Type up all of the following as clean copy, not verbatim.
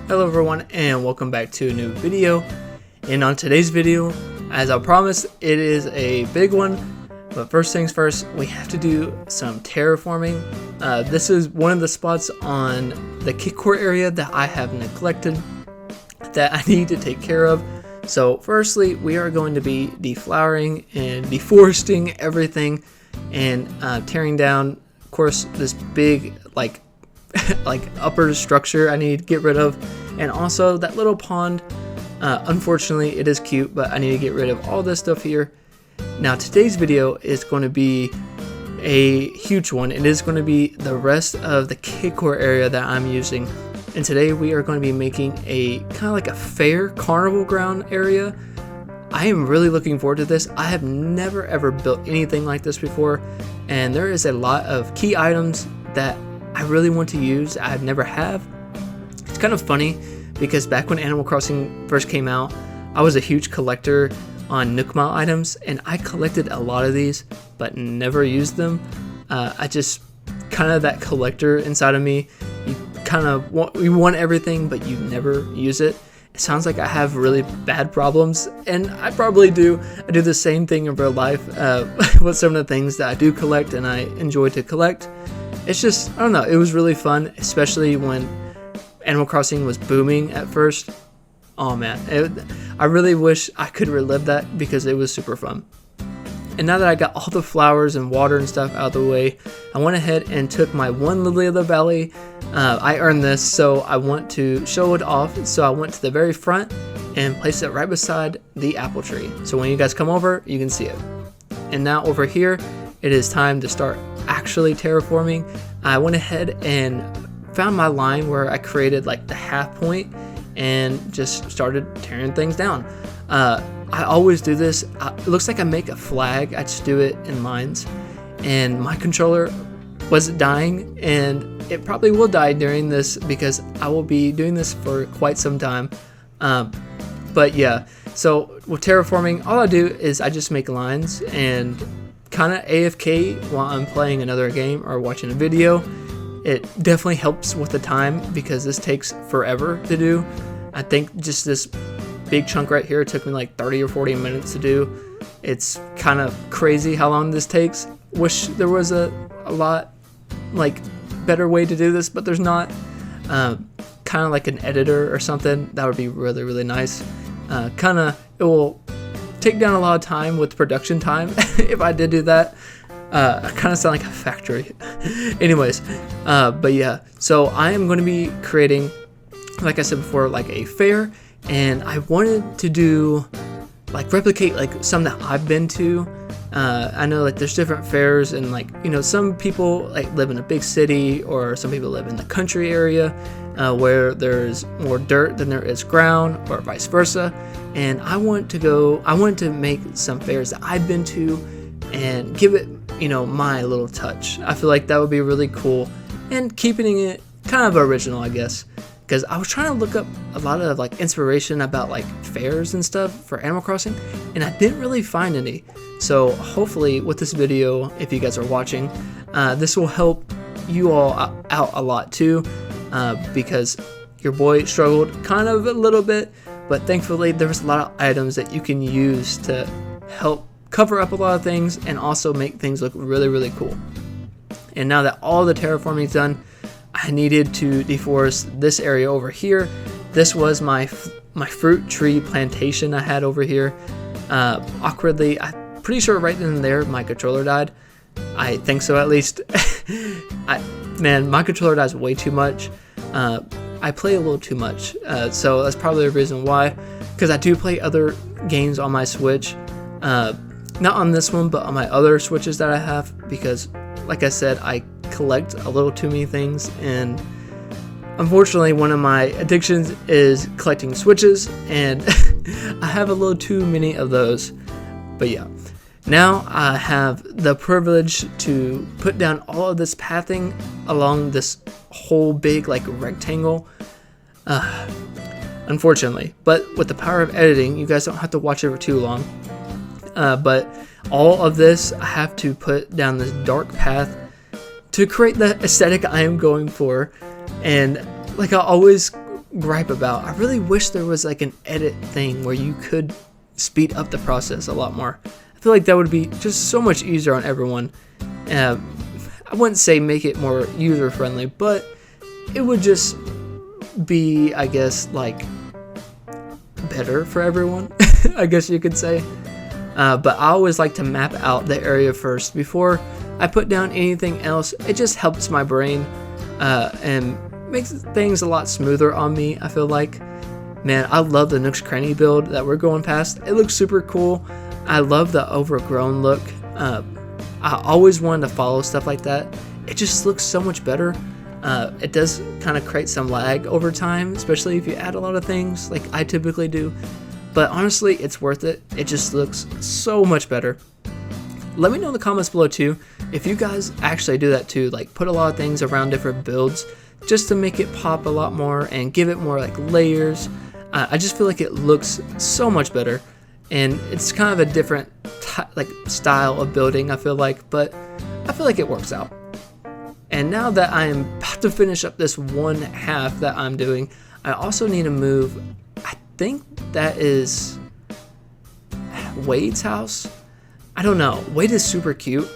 Hello everyone and welcome back to a new video. And on today's video, as I promised, it is a big one. But first things first, we have to do some terraforming. This is one of the spots on the kickcourt area that I have neglected, that I need to take care of. So firstly, we are going to be deflowering and deforesting everything and tearing down, of course, this big like upper structure I need to get rid of, and also that little pond. Unfortunately, it is cute, but I need to get rid of all this stuff here. Now today's video is going to be a huge one. It is going to be the rest of the kickcourt area that I'm using, and today we are going to be making a kind of like a fair carnival ground area. I am really looking forward to this. I have never ever built anything like this before, and there is a lot of key items that I really want to use I never have. It's kind of funny because back when Animal Crossing first came out, I was a huge collector on Nook Mile items, and I collected a lot of these but never used them. I just kind of that collector inside of me. You want everything but you never use it. It sounds like I have really bad problems, and I probably do. I do the same thing in real life with some of the things that I do collect and I enjoy to collect. It's just, I don't know, it was really fun, especially when Animal Crossing was booming at first. Oh man, I really wish I could relive that because it was super fun. And now that I got all the flowers and water and stuff out of the way, I went ahead and took my one lily of the valley. I earned this, so I want to show it off. So I went to the very front and placed it right beside the apple tree. So when you guys come over, you can see it. And now over here, it is time to start actually terraforming. I went ahead and found my line where I created like the half point and just started tearing things down. I always do this. It looks like I make a flag. I just do it in lines, and my controller was dying, and it probably will die during this because I will be doing this for quite some time. But yeah, so with terraforming, all I do is I just make lines and kind of AFK while I'm playing another game or watching a video. It definitely helps with the time because this takes forever to do. I think just this big chunk right here took me like 30 or 40 minutes to do. It's kind of crazy how long this takes. Wish there was a lot like better way to do this, but there's not. Kind of like an editor or something, that would be really, really nice. It will take down a lot of time with production time if I did do that. I kind of sound like a factory. Anyways, but yeah, so I am going to be creating, like I said before, like a fair, and I wanted to do like replicate like some that I've been to. I know like there's different fairs, and like, you know, some people like live in a big city, or some people live in the country area where there's more dirt than there is ground, or vice versa. And I want to make some fairs that I've been to and give it, you know, my little touch. I feel like that would be really cool, and keeping it kind of original, I guess, because I was trying to look up a lot of like inspiration about like fairs and stuff for Animal Crossing, and I didn't really find any. So hopefully with this video, if you guys are watching, this will help you all out a lot too, because your boy struggled kind of a little bit, but thankfully there was a lot of items that you can use to help cover up a lot of things and also make things look really, really cool. And now that all the terraforming is done, I needed to deforest this area over here. This was my fruit tree plantation I had over here. Awkwardly, I'm pretty sure right then and there my controller died. I think so, at least. Man, my controller dies way too much. I play a little too much, so that's probably the reason why. Because I do play other games on my Switch. Not on this one, but on my other Switches that I have, because like I said, I collect a little too many things, and unfortunately one of my addictions is collecting Switches, and I have a little too many of those. But yeah, now I have the privilege to put down all of this pathing along this whole big like rectangle. Unfortunately, but with the power of editing, you guys don't have to watch it for too long. But all of this, I have to put down this dark path to create the aesthetic I am going for. And like I always gripe about. I really wish there was like an edit thing where you could speed up the process a lot more. I feel like that would be just so much easier on everyone. I wouldn't say make it more user friendly, but it would just be, I guess, like better for everyone, I guess you could say. But I always like to map out the area first before I put down anything else. It just helps my brain and makes things a lot smoother on me, I feel like. Man, I love the Nook's Cranny build that we're going past. It looks super cool. I love the overgrown look. I always wanted to follow stuff like that. It just looks so much better. It does kind of create some lag over time, especially if you add a lot of things like I typically do. But honestly, it's worth it. It just looks so much better. Let me know in the comments below too if you guys actually do that too, like put a lot of things around different builds just to make it pop a lot more and give it more like layers. I just feel like it looks so much better, and it's kind of a different like style of building, I feel like, but I feel like it works out. And now that I am about to finish up this one half that I'm doing, I also need to move, I think that is Wade's house. I don't know. Wade is super cute.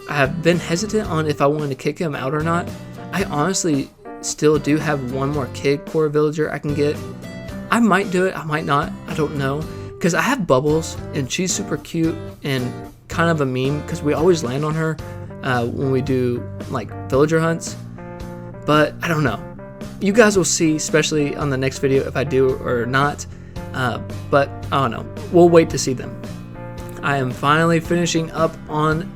I've been hesitant on if I wanted to kick him out or not. I honestly still do have one more kid core villager I can get. I might do it, I might not, I don't know. Because I have Bubbles, and she's super cute and kind of a meme because we always land on her when we do like villager hunts. But I don't know. You guys will see, especially on the next video, if I do or not. But I don't know. We'll wait to see them. I am finally finishing up on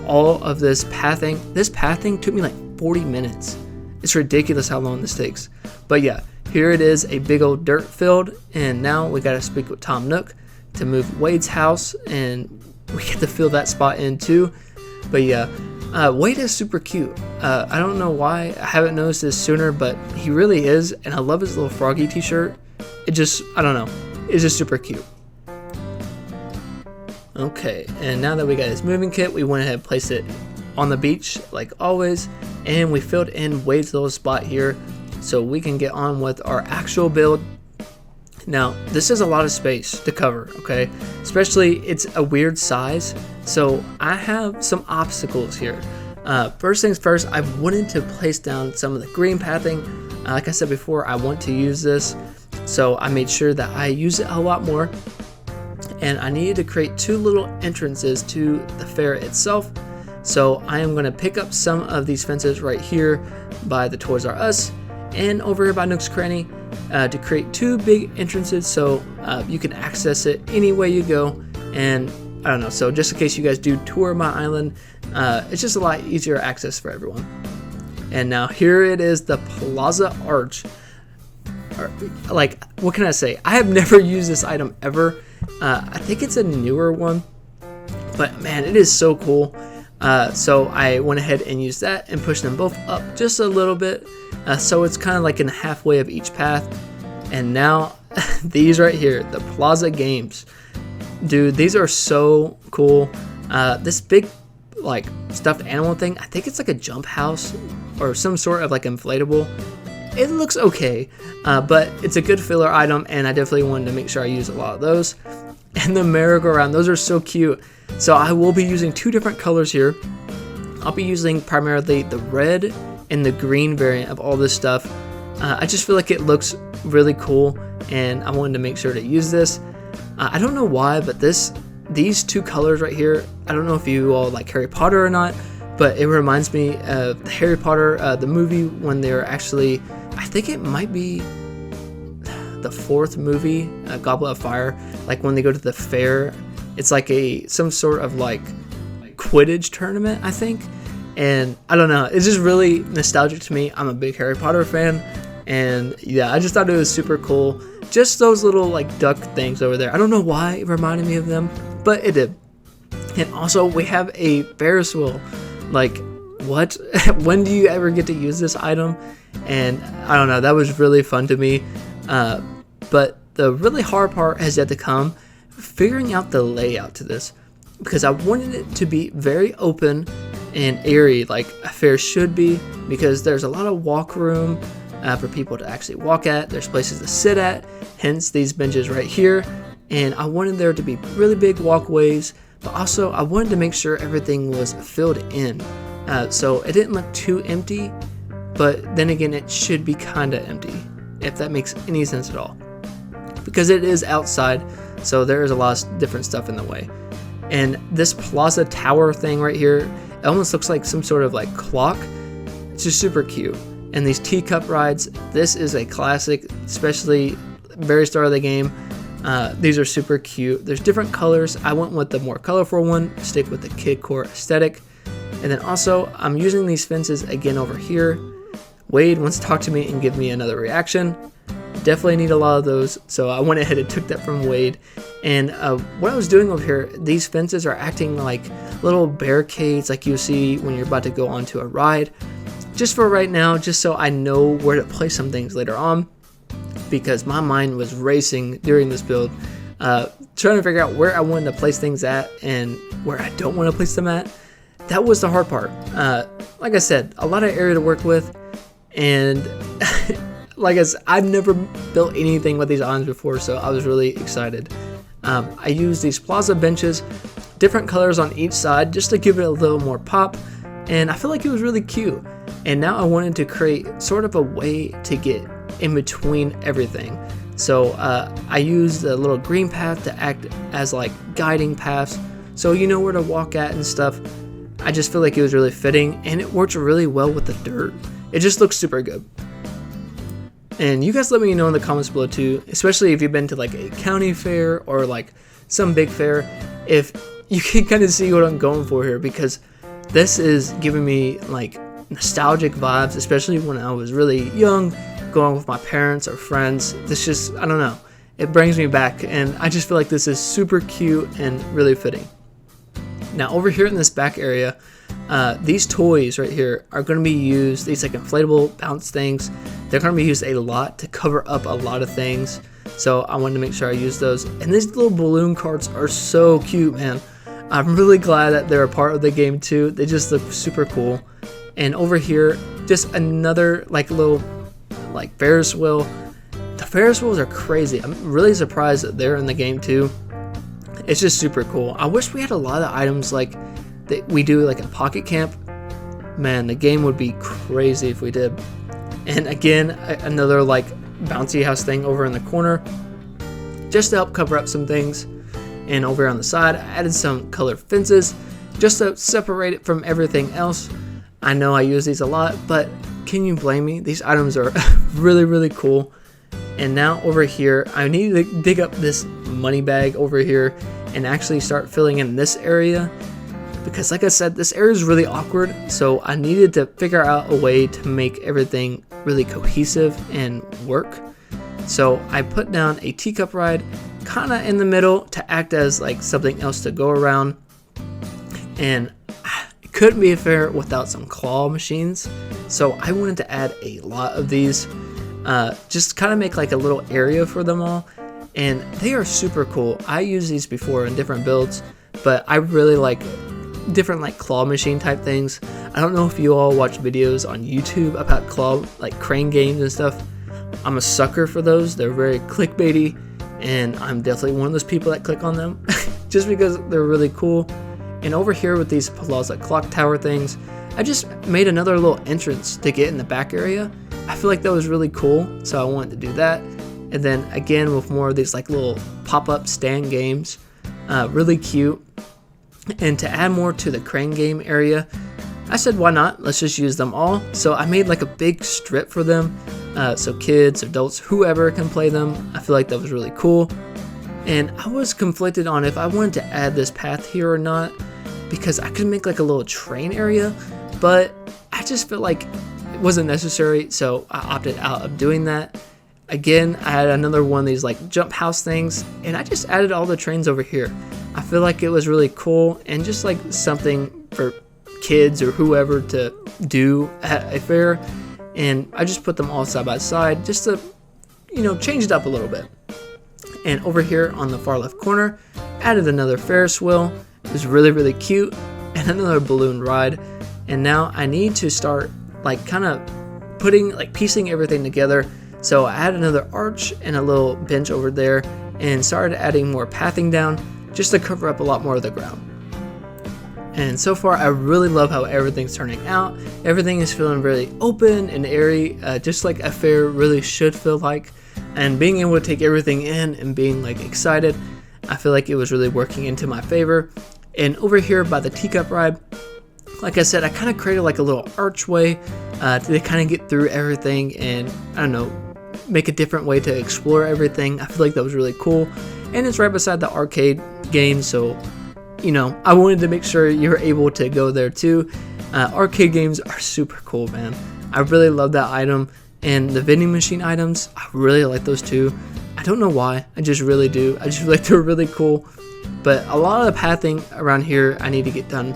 all of this pathing. This pathing took me like 40 minutes. It's ridiculous how long this takes. But yeah, here it is, a big old dirt field, and now we gotta speak with Tom Nook to move Wade's house, and we get to fill that spot in too. But yeah, Wade is super cute. I don't know why I haven't noticed this sooner, but he really is, and I love his little froggy t-shirt. It just, I don't know, it's just super cute. Okay, and now that we got his moving kit, we went ahead and placed it on the beach like always, and we filled in Wade's little spot here so we can get on with our actual build. Now, this is a lot of space to cover, okay? Especially, it's a weird size, so I have some obstacles here. First things first, I wanted to place down some of the green pathing. Like I said before, I want to use this, so I made sure that I use it a lot more. And I needed to create two little entrances to the fair itself. So I am going to pick up some of these fences right here by the Toys R Us and over here by Nook's Cranny to create two big entrances so you can access it any way you go. And I don't know, so just in case you guys do tour my island, it's just a lot easier access for everyone. And now here it is, the Plaza Arch. Like, what can I say? I have never used this item ever. I think it's a newer one, but man, it is so cool. So I went ahead and used that and pushed them both up just a little bit. So it's kind of like in halfway of each path. And now these right here, the Plaza Games. Dude, these are so cool. This big like stuffed animal thing, I think it's like a jump house or some sort of like inflatable. It looks okay, but it's a good filler item, and I definitely wanted to make sure I use a lot of those. And the merry-go-round, those are so cute. So I will be using two different colors here. I'll be using primarily the red and the green variant of all this stuff. I just feel like it looks really cool, and I wanted to make sure to use this. I don't know why, but these two colors right here, I don't know if you all like Harry Potter or not, but it reminds me of the Harry Potter, the movie, when they're actually, I think it might be the fourth movie, Goblet of Fire, like when they go to the fair. It's like some sort of like Quidditch tournament, I think. And I don't know, it's just really nostalgic to me. I'm a big Harry Potter fan, and yeah, I just thought it was super cool. Just those little like duck things over there. I don't know why it reminded me of them, but it did. And also we have a Ferris wheel. Like, what? When do you ever get to use this item? And I don't know, that was really fun to me. But the really hard part has yet to come, figuring out the layout to this, because I wanted it to be very open and airy like a fair should be, because there's a lot of walk room for people to actually walk at. There's places to sit at, hence these benches right here. And I wanted there to be really big walkways, but also I wanted to make sure everything was filled in. So it didn't look too empty, but then again, it should be kind of empty, if that makes any sense at all. Because it is outside, so there is a lot of different stuff in the way. And this plaza tower thing right here, it almost looks like some sort of like clock. It's just super cute. And these teacup rides, this is a classic, especially very start of the game. These are super cute. There's different colors. I went with the more colorful one, stick with the kid core aesthetic. And then also, I'm using these fences again over here. Wade wants to talk to me and give me another reaction. Definitely need a lot of those, so I went ahead and took that from Wade. And what I was doing over here, these fences are acting like little barricades like you see when you're about to go onto a ride. Just for right now, just so I know where to place some things later on, because my mind was racing during this build, trying to figure out where I wanted to place things at and where I don't want to place them at. That was the hard part. Like I said, a lot of area to work with, and like I said, I've never built anything with these islands before, so I was really excited. I used these plaza benches, different colors on each side, just to give it a little more pop, and I feel like it was really cute. And now I wanted to create sort of a way to get in between everything. So I used a little green path to act as like guiding paths, so you know where to walk at and stuff. I just feel like it was really fitting, and it worked really well with the dirt. It just looks super good. And you guys let me know in the comments below too, especially if you've been to like a county fair or like some big fair, if you can kind of see what I'm going for here, because this is giving me like nostalgic vibes, especially when I was really young, going with my parents or friends. This just, I don't know, it brings me back, and I just feel like this is super cute and really fitting. Now over here in this back area, these toys right here are going to be used, these like inflatable bounce things, they're going to be used a lot to cover up a lot of things. So I wanted to make sure I use those. And these little balloon carts are so cute, man. I'm really glad that they're a part of the game too. They just look super cool. And over here, just another like little like Ferris wheel. The Ferris wheels are crazy. I'm really surprised that they're in the game too. It's just super cool. I wish we had a lot of items like that we do like a pocket camp. Man, the game would be crazy if we did. And again, another like bouncy house thing over in the corner, just to help cover up some things. And over here on the side, I added some colored fences just to separate it from everything else. I know I use these a lot, but can you blame me? These items are really, really cool. And now over here, I need to dig up this money bag over here and actually start filling in this area. Because like I said, this area is really awkward, so I needed to figure out a way to make everything really cohesive and work. So I put down a teacup ride kind of in the middle to act as like something else to go around. And it couldn't be a fair without some claw machines, so I wanted to add a lot of these, just kind of make like a little area for them all. And they are super cool. I used these before in different builds, but I really like different like claw machine type things. I don't know if you all watch videos on YouTube about claw like crane games and stuff. I'm a sucker for those. They're very clickbaity, and I'm definitely one of those people that click on them just because they're really cool. And over here with these plaza clock tower things, I just made another little entrance to get in the back area. I feel like that was really cool, so I wanted to do that. And then again with more of these like little pop-up stand games, really cute. And to add more to the crane game area, I said why not, let's just use them all. So I made like a big strip for them, so kids, adults, whoever can play them. I feel like that was really cool. And I was conflicted on if I wanted to add this path here or not, because I could make like a little train area, but I just felt like it wasn't necessary, so I opted out of doing that. Again, I had another one of these like jump house things, and I just added all the trains over here. I feel like it was really cool and just like something for kids or whoever to do at a fair. And I just put them all side by side just to, you know, change it up a little bit. And over here on the far left corner, added another Ferris wheel. It was really, really cute, and another balloon ride. And now I need to start like kind of piecing everything together. So I added another arch and a little bench over there and started adding more pathing down just to cover up a lot more of the ground. And so far, I really love how everything's turning out. Everything is feeling really open and airy, just like a fair really should feel like. And being able to take everything in and being like excited, I feel like it was really working into my favor. And over here by the teacup ride, like I said, I kind of created like a little archway to kind of get through everything and, I don't know, make a different way to explore everything. I feel like that was really cool. And it's right beside the arcade game, so, you know, I wanted to make sure you were able to go there too. Arcade games are super cool, man. I really love that item. And the vending machine items, I really like those too. I don't know why, I just really do. I just feel like they're really cool. But a lot of the pathing around here I need to get done.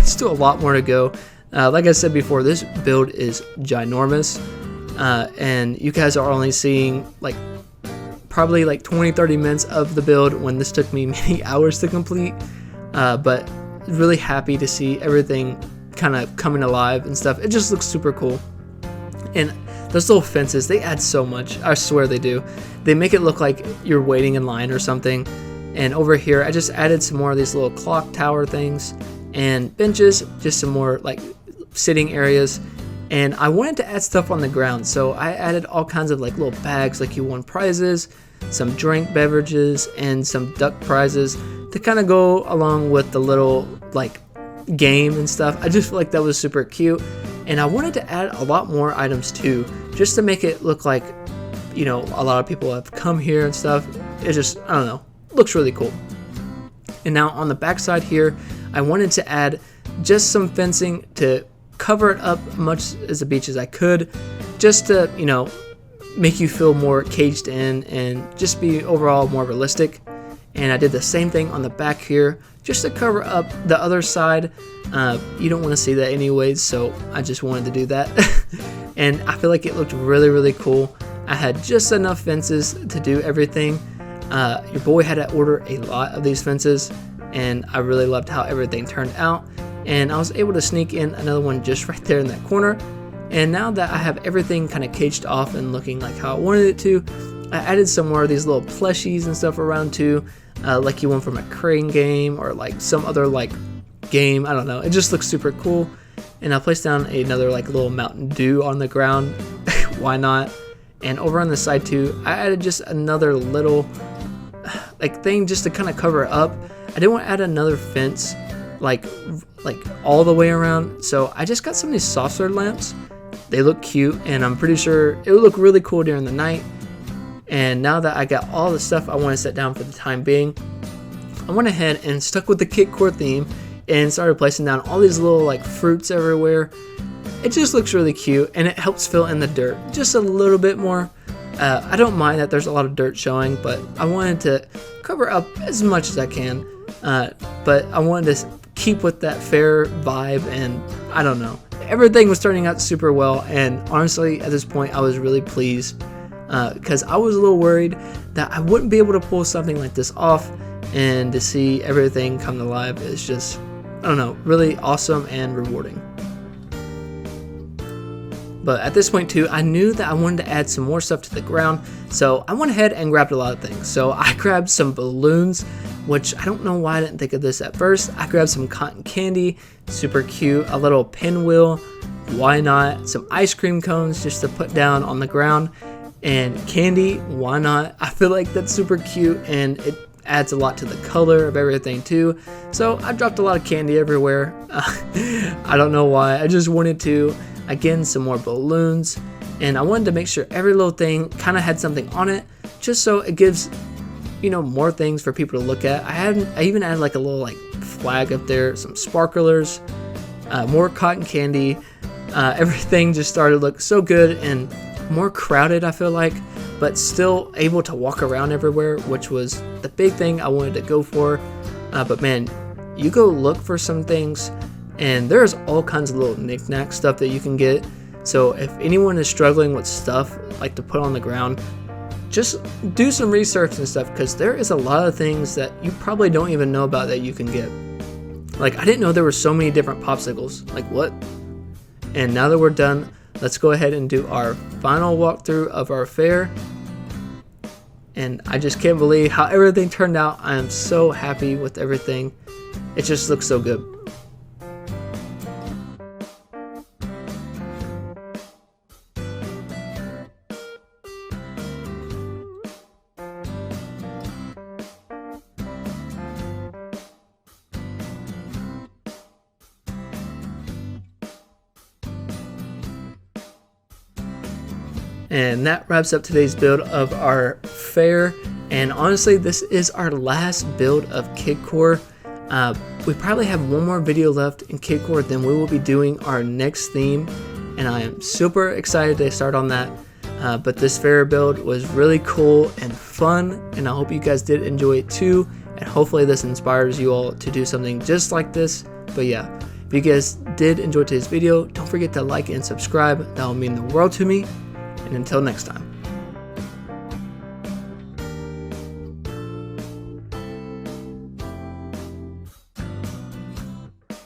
Still a lot more to go. Like I said before, this build is ginormous. And you guys are only seeing like probably like 20-30 minutes of the build when this took me many hours to complete. But really happy to see everything kind of coming alive and stuff. It just looks super cool. And those little fences, they add so much. I swear they do. They make it look like you're waiting in line or something. And over here, I just added some more of these little clock tower things and benches, just some more like sitting areas. And I wanted to add stuff on the ground, so I added all kinds of like little bags like you won prizes, some drink beverages, and some duck prizes to kind of go along with the little like game and stuff. I just feel like that was super cute. And I wanted to add a lot more items too, just to make it look like, you know, a lot of people have come here and stuff. It just, I don't know, looks really cool. And now on the back side here, I wanted to add just some fencing to cover it up much as the beach as I could, just to, you know, make you feel more caged in and just be overall more realistic. And I did the same thing on the back here, just to cover up the other side. You don't want to see that anyways, so I just wanted to do that. And I feel like it looked really, really cool. I had just enough fences to do everything. Your boy had to order a lot of these fences, and I really loved how everything turned out. And I was able to sneak in another one just right there in that corner. And now that I have everything kind of caged off and looking like how I wanted it to, I added some more of these little plushies and stuff around too, like you won from a crane game or like some other like game. I don't know. It just looks super cool. And I placed down another like little Mountain Dew on the ground. Why not? And over on the side too, I added just another little like thing just to kind of cover it up. I didn't want to add another fence like all the way around, so I just got some of these soft serve lamps. They look cute, and I'm pretty sure it would look really cool during the night. And now that I got all the stuff I want to set down for the time being, I went ahead and stuck with the kit core theme and started placing down all these little like fruits everywhere. It just looks really cute, and it helps fill in the dirt just a little bit more. I don't mind that there's a lot of dirt showing, but I wanted to cover up as much as I can. But I wanted to keep with that fair vibe, and I don't know. Everything was turning out super well, and honestly, at this point, I was really pleased because I was a little worried that I wouldn't be able to pull something like this off, and to see everything come to life is just, I don't know, really awesome and rewarding. But at this point too, I knew that I wanted to add some more stuff to the ground, so I went ahead and grabbed a lot of things. So I grabbed some balloons, which I don't know why I didn't think of this at first. I grabbed some cotton candy, super cute, a little pinwheel, why not, some ice cream cones just to put down on the ground, and candy, why not? I feel like that's super cute, and it adds a lot to the color of everything too. So I dropped a lot of candy everywhere. I don't know why, I just wanted to. Again, some more balloons, and I wanted to make sure every little thing kind of had something on it, just so it gives, you know, more things for people to look at. I even added like a little like flag up there, some sparklers, more cotton candy. Everything just started to look so good and more crowded, I feel like, but still able to walk around everywhere, which was the big thing I wanted to go for. But man, you go look for some things, and there's all kinds of little knick-knack stuff that you can get. So if anyone is struggling with stuff like to put on the ground, just do some research and stuff, because there is a lot of things that you probably don't even know about that you can get. Like, I didn't know there were so many different popsicles. Like, what? And now that we're done, let's go ahead and do our final walkthrough of our fair. And I just can't believe how everything turned out. I am so happy with everything. It just looks so good. And that wraps up today's build of our fair. And honestly, this is our last build of KidCore. We probably have one more video left in KidCore, then we will be doing our next theme. And I am super excited to start on that. But this fair build was really cool and fun, and I hope you guys did enjoy it too. And hopefully this inspires you all to do something just like this. But yeah, if you guys did enjoy today's video, don't forget to like and subscribe. That will mean the world to me. And until next time.